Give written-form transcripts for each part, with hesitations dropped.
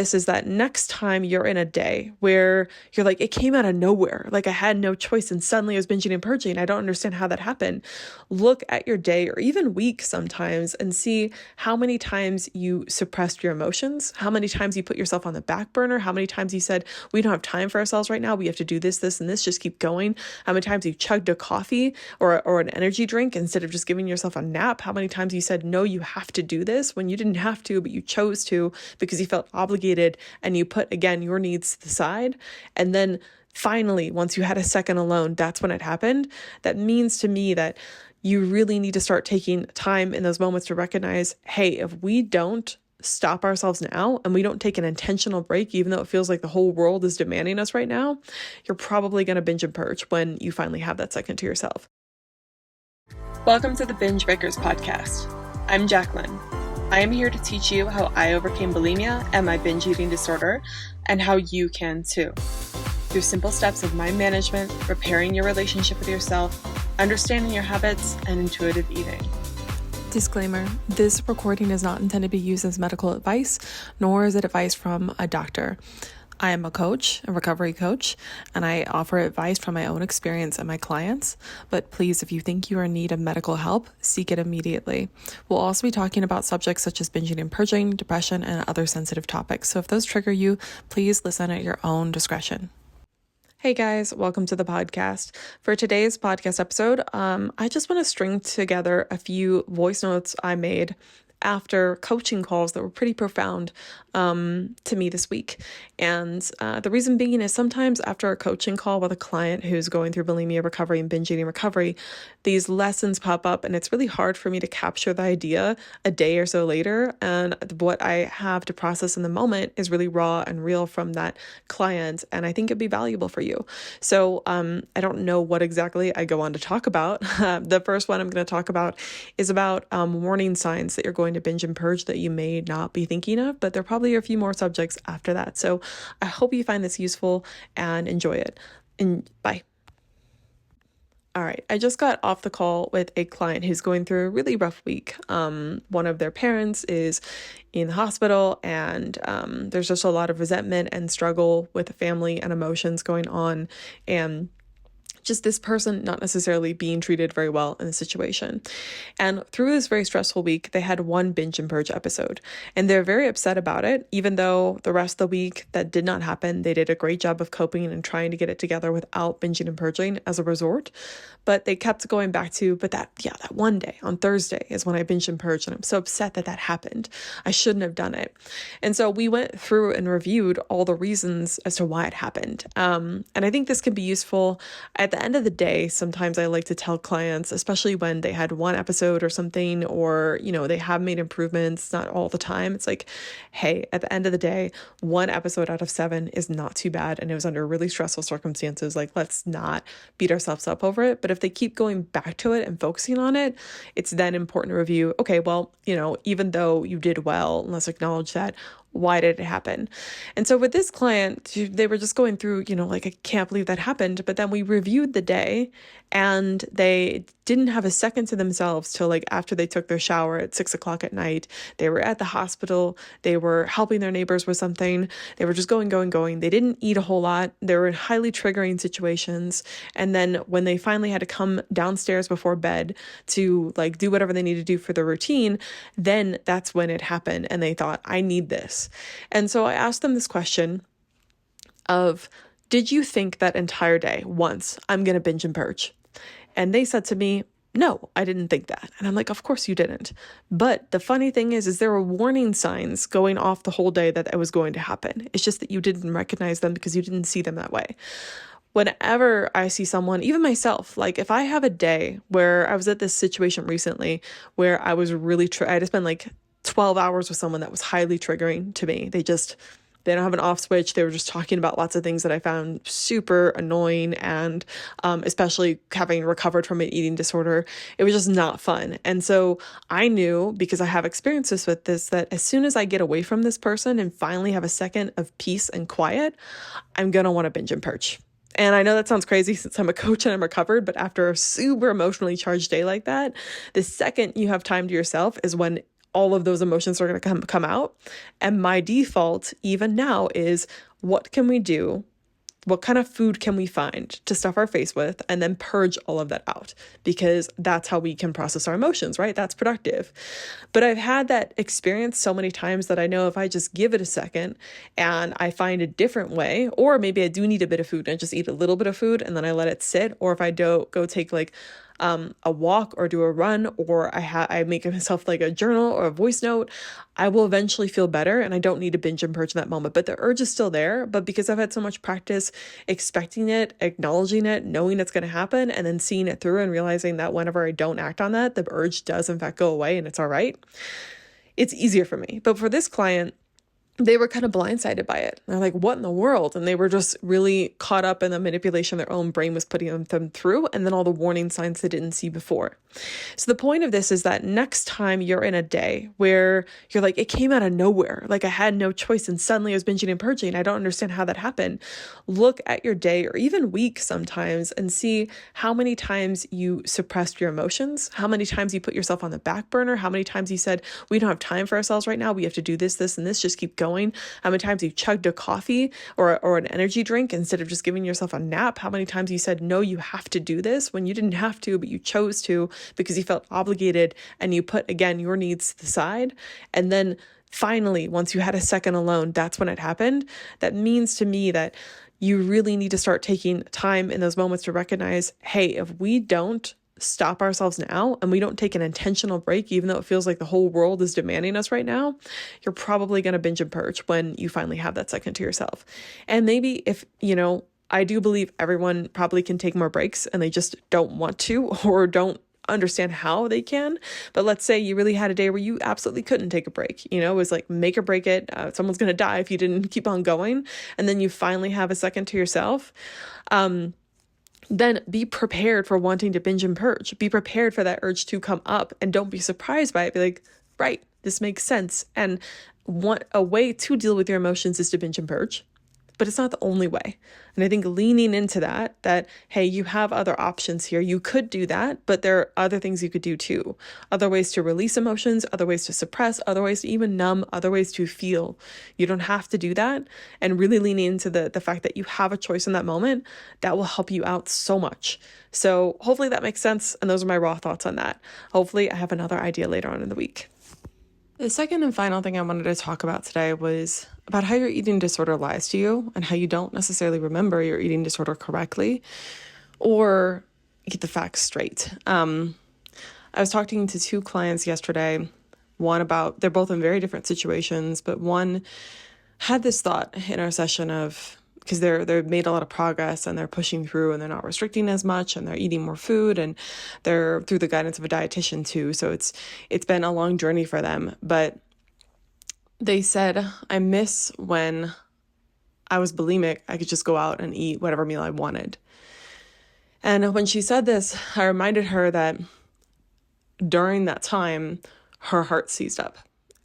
this is that next time you're in a day where you're like, it came out of nowhere, like I had no choice and suddenly I was binging and purging, I don't understand how that happened. Look at your day or even week sometimes and see how many times you suppressed your emotions, how many times you put yourself on the back burner, how many times you said, we don't have time for ourselves right now, we have to do this, and this, just keep going. How many times you chugged a coffee or an energy drink instead of just giving yourself a nap. How many times you said, no, you have to do this when you didn't have to, but you chose to because you felt obligated, and you put, again, your needs to the side. And then finally, once you had a second alone, that's when it happened. That means to me that you really need to start taking time in those moments to recognize, hey, if we don't stop ourselves now and we don't take an intentional break, even though it feels like the whole world is demanding us right now, you're probably going to binge and purge when you finally have that second to yourself. Welcome to the Binge Breakers podcast. I'm Jacqueline. I am here to teach you how I overcame bulimia and my binge eating disorder, and how you can too. Through simple steps of mind management, repairing your relationship with yourself, understanding your habits, and intuitive eating. Disclaimer, this recording is not intended to be used as medical advice, nor is it advice from a doctor. I am a coach, a recovery coach, and I offer advice from my own experience and my clients. But please, if you think you are in need of medical help, seek it immediately. We'll also be talking about subjects such as binging and purging, depression, and other sensitive topics. So if those trigger you, please listen at your own discretion. Hey guys, welcome to the podcast. For today's podcast episode, I just want to string together a few voice notes I made after coaching calls that were pretty profound to me this week. And the reason being is sometimes after a coaching call with a client who's going through bulimia recovery and binge eating recovery, these lessons pop up and it's really hard for me to capture the idea a day or so later. And what I have to process in the moment is really raw and real from that client. And I think it'd be valuable for you. So I don't know what exactly I go on to talk about. The first one I'm going to talk about is about warning signs that you're going to binge and purge that you may not be thinking of, but there probably are a few more subjects after that. So I hope you find this useful and enjoy it. And bye. All right, I just got off the call with a client who's going through a really rough week. One of their parents is in the hospital, and there's just a lot of resentment and struggle with the family and emotions going on, and just this person not necessarily being treated very well in the situation. And through this very stressful week, they had one binge and purge episode, and they're very upset about it, even though the rest of the week that did not happen. They did a great job of coping and trying to get it together without binging and purging as a resort. But they kept going back to, that one day on Thursday is when I binged and purged, and I'm so upset that happened. I shouldn't have done it. And so we went through and reviewed all the reasons as to why it happened. And I think this can be useful. At the end of the day, sometimes I like to tell clients, especially when they had one episode or something, or, they have made improvements, not all the time. It's like, hey, at the end of the day, one episode out of 7 is not too bad. And it was under really stressful circumstances. Like, let's not beat ourselves up over it. But if they keep going back to it and focusing on it, it's then important to review, okay, well, even though you did well, let's acknowledge that. Why did it happen? And so with this client, they were just going through, like, I can't believe that happened. But then we reviewed the day, and they didn't have a second to themselves till like after they took their shower at 6:00 at night. They were at the hospital. They were helping their neighbors with something. They were just going. They didn't eat a whole lot. They were in highly triggering situations. And then when they finally had to come downstairs before bed to like do whatever they needed to do for the routine, then that's when it happened. And they thought, I need this. And so I asked them this question of, did you think that entire day once, I'm going to binge and purge? And they said to me, no, I didn't think that. And I'm like, of course you didn't. But the funny thing is there were warning signs going off the whole day that it was going to happen. It's just that you didn't recognize them because you didn't see them that way. Whenever I see someone, even myself, like if I have a day where I was at this situation recently where I was really, I had to spend like 12 hours with someone that was highly triggering to me. They don't have an off switch. They were just talking about lots of things that I found super annoying, and especially having recovered from an eating disorder, it was just not fun. And so I knew, because I have experiences with this, that as soon as I get away from this person and finally have a second of peace and quiet, I'm going to want to binge and purge. And I know that sounds crazy since I'm a coach and I'm recovered, but after a super emotionally charged day like that, the second you have time to yourself is when all of those emotions are going to come out. And my default, even now, is what can we do? What kind of food can we find to stuff our face with and then purge all of that out? Because that's how we can process our emotions, right? That's productive. But I've had that experience so many times that I know if I just give it a second and I find a different way, or maybe I do need a bit of food and just eat a little bit of food and then I let it sit, or if I don't go take like a walk or do a run, or I make myself like a journal or a voice note, I will eventually feel better and I don't need to binge and purge in that moment. But the urge is still there. But because I've had so much practice expecting it, acknowledging it, knowing it's going to happen, and then seeing it through and realizing that whenever I don't act on that, the urge does in fact go away and it's all right, it's easier for me. But for this client, they were kind of blindsided by it. They're like, what in the world? And they were just really caught up in the manipulation their own brain was putting them through, and then all the warning signs they didn't see before. So the point of this is that next time you're in a day where you're like, it came out of nowhere, like I had no choice and suddenly I was binging and purging, I don't understand how that happened. Look at your day or even week sometimes and see how many times you suppressed your emotions, how many times you put yourself on the back burner, how many times you said, we don't have time for ourselves right now, we have to do this, this, and this, just keep going. How many times you chugged a coffee or an energy drink instead of just giving yourself a nap? How many times you said, no, you have to do this when you didn't have to, but you chose to because you felt obligated, and you put, again, your needs to the side. And then finally, once you had a second alone, that's when it happened. That means to me that you really need to start taking time in those moments to recognize, hey, if we don't stop ourselves now and we don't take an intentional break, even though it feels like the whole world is demanding us right now, you're probably going to binge and purge when you finally have that second to yourself. And maybe if, I do believe everyone probably can take more breaks and they just don't want to or don't understand how they can. But let's say you really had a day where you absolutely couldn't take a break. It was like make or break it. Someone's going to die if you didn't keep on going. And then you finally have a second to yourself. Then be prepared for wanting to binge and purge. Be prepared for that urge to come up and don't be surprised by it. Be like, right, this makes sense. And a way to deal with your emotions is to binge and purge, but it's not the only way. And I think leaning into that, hey, you have other options here. You could do that, but there are other things you could do too. Other ways to release emotions, other ways to suppress, other ways to even numb, other ways to feel. You don't have to do that. And really leaning into the fact that you have a choice in that moment, that will help you out so much. So hopefully that makes sense. And those are my raw thoughts on that. Hopefully I have another idea later on in the week. The second and final thing I wanted to talk about today was about how your eating disorder lies to you and how you don't necessarily remember your eating disorder correctly or get the facts straight. I was talking to two clients yesterday, they're both in very different situations, but one had this thought in our session of, because they've made a lot of progress and they're pushing through and they're not restricting as much and they're eating more food and they're through the guidance of a dietitian too. So it's been a long journey for them. But they said, I miss when I was bulimic, I could just go out and eat whatever meal I wanted. And when she said this, I reminded her that during that time, her heart seized up,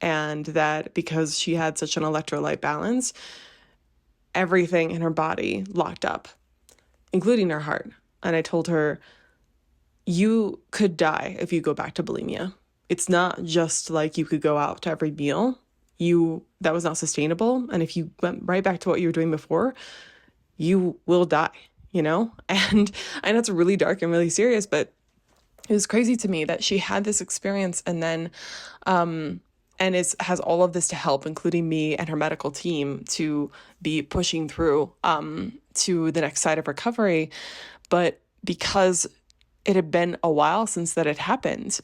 and that because she had such an electrolyte balance, everything in her body locked up, including her heart. And I told her, you could die if you go back to bulimia. It's not just like you could go out to every meal. That was not sustainable. And if you went right back to what you were doing before, you will die, And I know it's really dark and really serious, but it was crazy to me that she had this experience and then, and has all of this to help, including me and her medical team, to be pushing through to the next side of recovery. But because it had been a while since that had happened,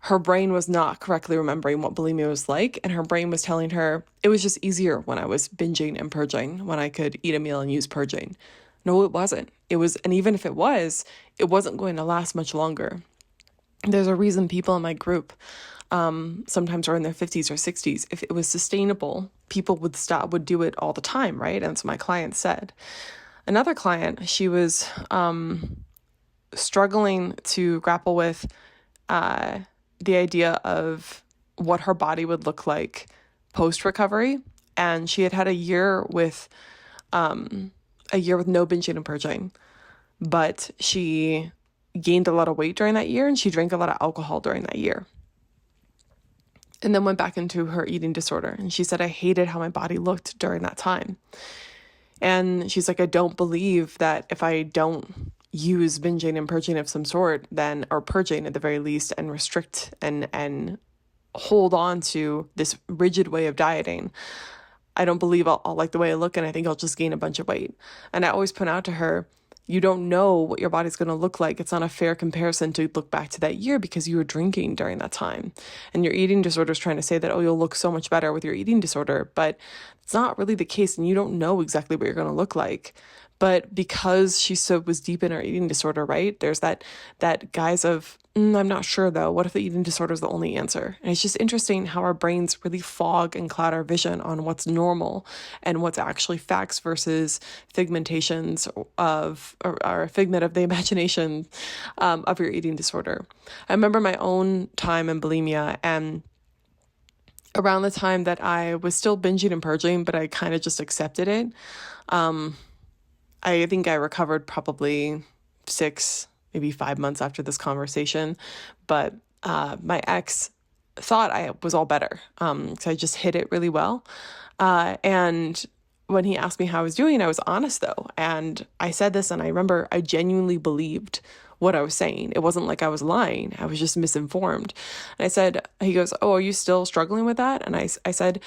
her brain was not correctly remembering what bulimia was like, and her brain was telling her it was just easier when I was binging and purging, when I could eat a meal and use purging. No, it wasn't. And even if it wasn't going to last much longer. There's a reason people in my group sometimes are in their 50s or 60s. If it was sustainable, people would do it all the time, right? And so my client said. Another client, she was struggling to grapple with the idea of what her body would look like post-recovery. And she had a year with no binging and purging, but she gained a lot of weight during that year and she drank a lot of alcohol during that year. and then went back into her eating disorder. And she said, I hated how my body looked during that time. And she's like, I don't believe that if I don't use binging and purging of some sort, then, or purging at the very least, and restrict and hold on to this rigid way of dieting, I don't believe I'll like the way I look, and I think I'll just gain a bunch of weight. And I always point out to her, you don't know what your body's going to look like. It's not a fair comparison to look back to that year because you were drinking during that time. And your eating disorder is trying to say that, oh, you'll look so much better with your eating disorder. But it's not really the case, and you don't know exactly what you're going to look like. But because she was deep in her eating disorder, right? There's that guise of, I'm not sure though. What if the eating disorder is the only answer? And it's just interesting how our brains really fog and cloud our vision on what's normal and what's actually facts versus figmentations of, or a figment of the imagination of your eating disorder. I remember my own time in bulimia, and around the time that I was still binging and purging, but I kind of just accepted it. I think I recovered probably 6, maybe 5 months after this conversation, but my ex thought I was all better. So I just hid it really well. And when he asked me how I was doing, I was honest though. And I said this, and I remember I genuinely believed what I was saying. It wasn't like I was lying. I was just misinformed. And I said, he goes, oh, are you still struggling with that? And I said,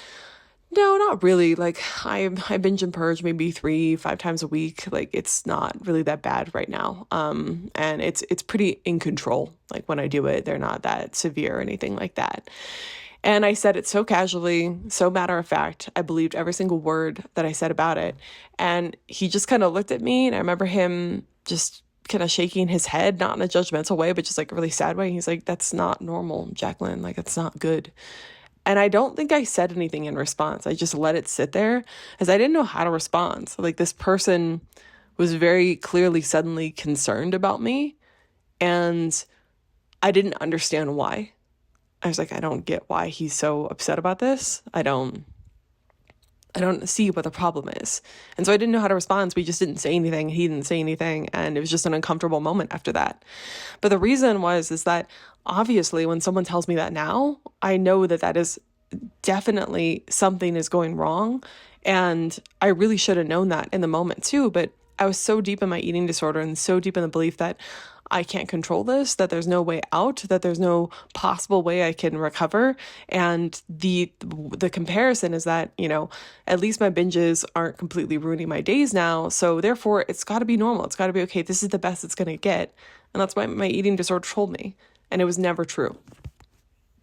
no, not really. Like I binge and purge maybe 3-5 times a week. Like it's not really that bad right now. And it's pretty in control. Like when I do it, they're not that severe or anything like that. And I said it so casually, so matter of fact. I believed every single word that I said about it. And he just kind of looked at me, and I remember him just kind of shaking his head, not in a judgmental way, but just like a really sad way. He's like, that's not normal, Jacqueline. Like that's not good. And I don't think I said anything in response. I just let it sit there as I didn't know how to respond. So like this person was very clearly suddenly concerned about me, and I didn't understand why. I was like, I don't get why he's so upset about this. I don't see what the problem is. And so I didn't know how to respond. So we just didn't say anything. He didn't say anything. And it was just an uncomfortable moment after that. But the reason is that obviously when someone tells me that now, I know that is definitely something is going wrong. And I really should have known that in the moment too. But I was so deep in my eating disorder and so deep in the belief that I can't control this, that there's no way out, that there's no possible way I can recover. And the comparison is that, at least my binges aren't completely ruining my days now. So therefore it's got to be normal. It's got to be okay. This is the best it's going to get. And that's what my eating disorder told me. And it was never true.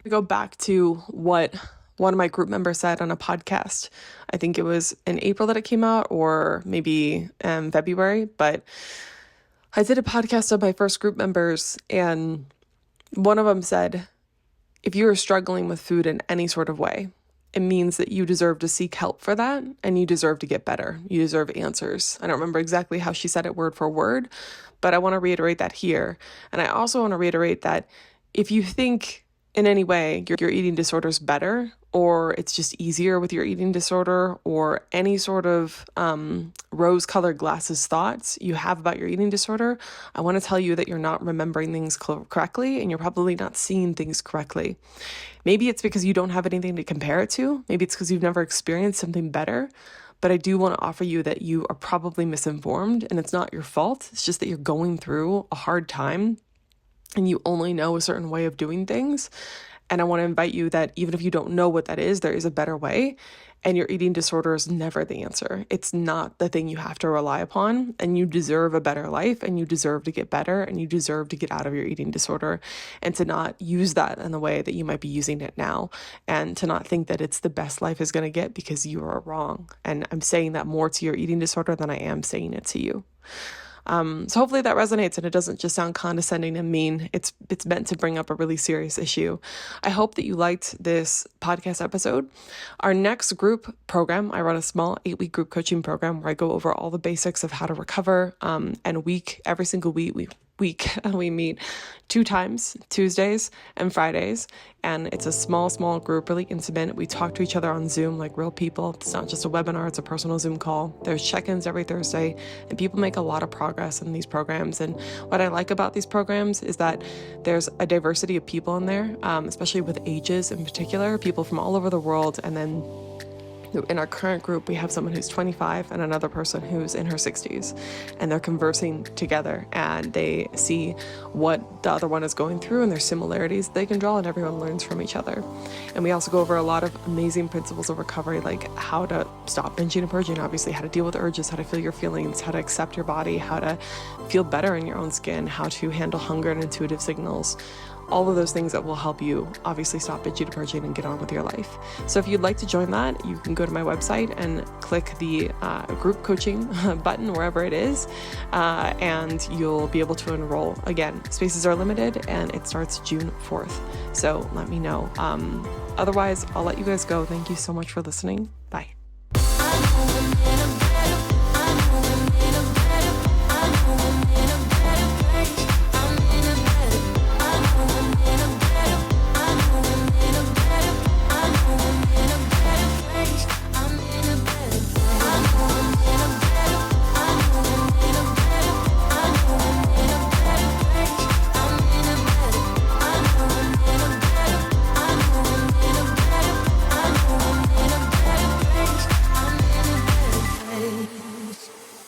I go back to what one of my group members said on a podcast. I think it was in April that it came out, or maybe February, but I did a podcast of my first group members, and one of them said, if you are struggling with food in any sort of way, it means that you deserve to seek help for that, and you deserve to get better. You deserve answers. I don't remember exactly how she said it word for word, but I want to reiterate that here. And I also want to reiterate that if you think in any way your eating disorder is better, or it's just easier with your eating disorder, or any sort of rose-colored glasses thoughts you have about your eating disorder, I want to tell you that you're not remembering things correctly, and you're probably not seeing things correctly. Maybe it's because you don't have anything to compare it to. Maybe it's because you've never experienced something better. But I do want to offer you that you are probably misinformed, and it's not your fault. It's just that you're going through a hard time, and you only know a certain way of doing things. And I want to invite you that even if you don't know what that is, there is a better way. And your eating disorder is never the answer. It's not the thing you have to rely upon. And you deserve a better life, and you deserve to get better, and you deserve to get out of your eating disorder, and to not use that in the way that you might be using it now, and to not think that it's the best life is going to get, because you are wrong. And I'm saying that more to your eating disorder than I am saying it to you. So hopefully that resonates, and it doesn't just sound condescending and mean. It's meant to bring up a really serious issue. I hope that you liked this podcast episode. Our next group program, I run a small 8-week group coaching program where I go over all the basics of how to recover, and every single week week. We meet 2 times, Tuesdays and Fridays, and it's a small group, really intimate. We talk to each other on Zoom like real people. It's not just a webinar, it's a personal Zoom call. There's check-ins every Thursday, and people make a lot of progress in these programs. And what I like about these programs is that there's a diversity of people in there, especially with ages in particular, people from all over the world. And then in our current group, we have someone who's 25 and another person who's in her 60s, and they're conversing together, and they see what the other one is going through and their similarities they can draw, and everyone learns from each other. And we also go over a lot of amazing principles of recovery, like how to stop binging and purging, obviously, how to deal with urges, how to feel your feelings, how to accept your body, how to feel better in your own skin, how to handle hunger and intuitive signals. All of those things that will help you obviously stop binging and purging and get on with your life. So if you'd like to join that, you can go to my website and click the group coaching button wherever it is, and you'll be able to enroll. Again, spaces are limited and it starts June 4th. So let me know. Otherwise, I'll let you guys go. Thank you so much for listening.